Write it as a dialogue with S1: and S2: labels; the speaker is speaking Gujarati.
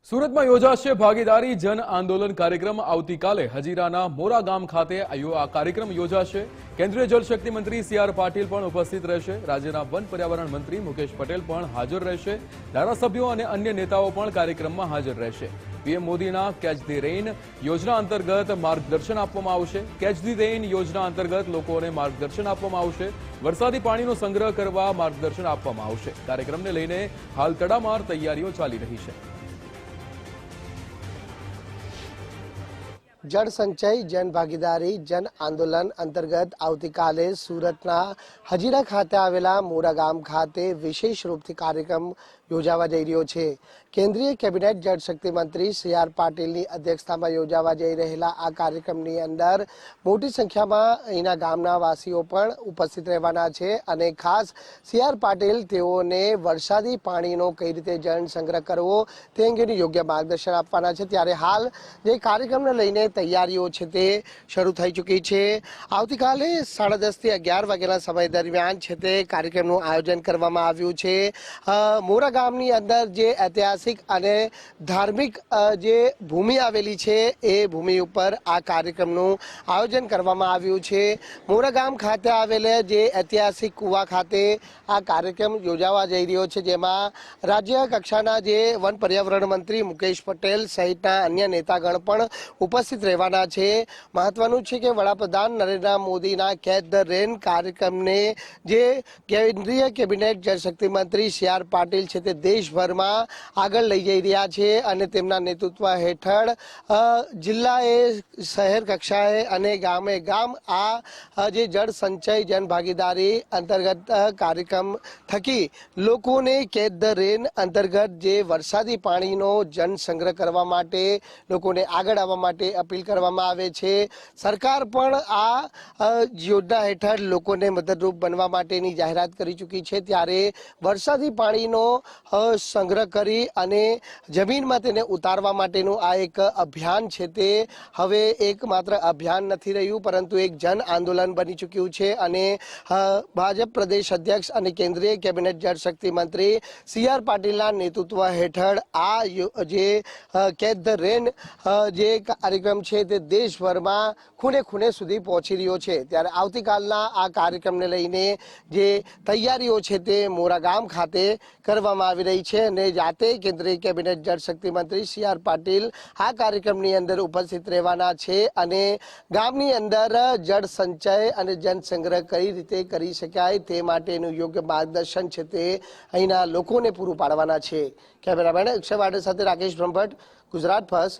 S1: સુરતમાં યોજાશે ભાગીદારી જન આંદોલન કાર્યક્રમ આવતીકાલે હજીરાના મોરા ગામ ખાતે આ કાર્યક્રમ યોજાશે। કેન્દ્રીય જળશક્તિ મંત્રી સી.આર. પાટીલ પણ ઉપસ્થિત રહેશે। રાજ્યના વન પર્યાવરણ મંત્રી મુકેશ પટેલ પણ હાજર રહેશે। ધારાસભ્યો અને અન્ય નેતાઓ પણ કાર્યક્રમમાં હાજર રહેશે। પીએમ મોદીના કેચ ધી રેઇન યોજના અંતર્ગત માર્ગદર્શન આપવામાં આવશે। કેચ ધી રેઇન યોજના અંતર્ગત લોકોને માર્ગદર્શન આપવામાં આવશે। વરસાદી પાણીનો સંગ્રહ કરવા માર્ગદર્શન આપવામાં આવશે। કાર્યક્રમને લઈને હાલ તડામાર તૈયારીઓ ચાલી રહી છે।
S2: जल संचय जन भागीदारी जन आंदोलन अंतर्गत आवतीकाले सूरतना हजीरा खाते आवेला मोरा गाम खाते विशेष रूपथी कार्यक्रम योजावा जई रह्यो छे। केंद्रीय केबिनेट जलशक्ति मंत्री सी.आर. पाटीलनी अध्यक्षतामां योजावा जई रहेला आ कार्यक्रमनी अंदर मोटी संख्यामां अहींना गामना वासीओ पण उपस्थित रहेवाना छे अने खास सी.आर. पाटील तेओने वरसादी पाणीनो कई रीते जल संग्रह करवो ते अंगेनुं योग्य मार्गदर्शन आपवाना छे। त्यारे हाल जे कार्यक्रमने लईने तैयारीओ छे ते शरू थई चूकी छे। आवतीकाले 10:30 થી 11 वाग्याना समय दरमियान छे ते कार्यक्रमनुं आयोजन करवामां आव्युं छे। मोरा गामनी अंदर जे ऐतिहासिक अने धार्मिक जे भूमि आवेली छे ए भूमि उपर आ कार्यक्रमनुं आयोजन करवामां आव्युं छे। मोरा गाम खाते आवेले जे ऐतिहासिक कुवा खाते आ कार्यक्रम योजावा जई रह्यो छे, जेमां राज्य कक्षाना जे वन पर्यावरण मंत्री मुकेश पटेल सहितना अन्य नेतागण पण उपस्थित રહેવાના છે। મહત્વનું છે કે વડાપ્રધાન નરેન્દ્ર મોદીના કેચ ધ રેન કાર્યક્રમને જે કેન્દ્રીય કેબિનેટ જળશક્તિ મંત્રી સી.આર. પાટીલ છે તે દેશભરમાં આગળ લઈ જઈ રહ્યા છે અને તેમના નેતૃત્વ હેઠળ જિલ્લાએ શહેર કક્ષાએ અને ગામે ગામ આ જે જળ સંચય જન ભાગીદારી અંતર્ગત કાર્યક્રમ થકી લોકોને કેચ ધ રેન અંતર્ગત જે વરસાદી પાણીનો જન સંગ્રહ કરવા માટે લોકોને આગળ આવવા માટે अपील करवामां आवे छे। सरकार पण आ योजना हेठळ लोकोने मददरूप बनवा माटेनी जाहेरात करी चूकी छे। त्यारे वरसादी पाणीनो संग्रह करी अने जमीनमां तेने उतारवा माटेनुं आ एक अभियान छे ते हवे एक मात्र अभियान नथी रह्युं परंतु एक जन आंदोलन बनी चूक्युं छे अने भाजप प्रदेश अध्यक्ष अने केंद्रीय केबिनेट जलशक्ति मंत्री सी.आर. पाटीलना नेतृत्व हेठळ आ जे केच ध रेन जे कार्यक्रम છે તે દેશભરમાં ખૂણે ખૂણે સુધી પહોંચી રહ્યો છે। ત્યારે આવતીકાલના આ કાર્યક્રમને લઈને જે તૈયારીઓ છે તે મોરા ગામ ખાતે કરવામાં આવી રહી છે અને જાતે કેન્દ્રીય કેબિનેટ જળશક્તિ મંત્રી સી.આર. પાટીલ આ કાર્યક્રમની અંદર ઉપસ્થિત રહેવાના છે અને ગામની અંદર જળ સંચય અને જન સંગ્રહ કઈ રીતે કરી શકાય તે માટેનું યોગ્ય માર્ગદર્શન છે તે અહીંના લોકોને પૂરું પાડવાના છે। કેમેરામેન અક્ષય વાડે સાથે રાકેશ બ્રહ્મભટ્ટ, ગુજરાત ફર્સ્ટ,